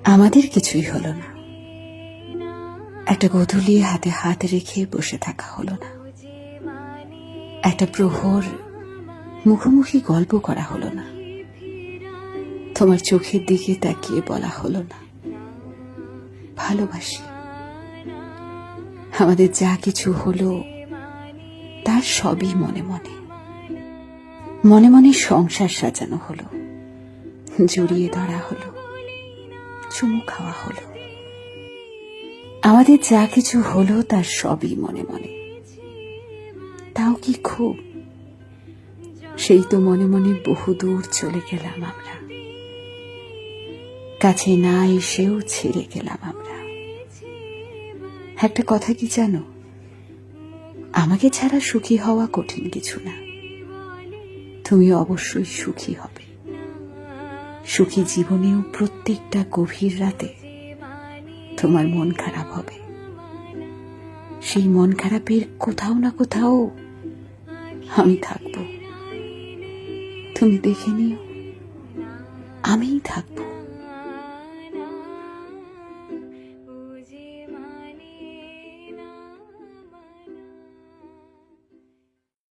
আমাদের কিছুই হলো না। একটা গোধূলি হাতে হাত রেখে বসে থাকা হলো না। একটা প্রহর মুখোমুখি গল্প করা হলো না। তোমার চোখের দিকে তাকিয়ে বলা হলো না ভালোবাসি। আমাদের যা কিছু হলো তার সবই মনে মনে মনে মনে সংসার সাজানো হলো, জড়িয়ে ধরা হলো, চুমু খাওয়া হলো। আমাদের যা কিছু হলো তার সবই মনে মনে। তাও কি খুব? সেই তো মনে মনে বহুদূর চলে গেলাম আমরা, কাছে না এসেও ছেড়ে গেলাম আমরা। একটা কথা কি জানো, আমাকে ছাড়া সুখী হওয়া কঠিন কিছু না। তুমি অবশ্যই সুখী হবে। সুখী জীবনেও প্রত্যেকটা গভীর রাতে তোমার মন খারাপ হবে। সেই মন খারাপের কোথাও না কোথাও আমি থাকবো। তুমি দেখে নিও, আমিই থাকবো।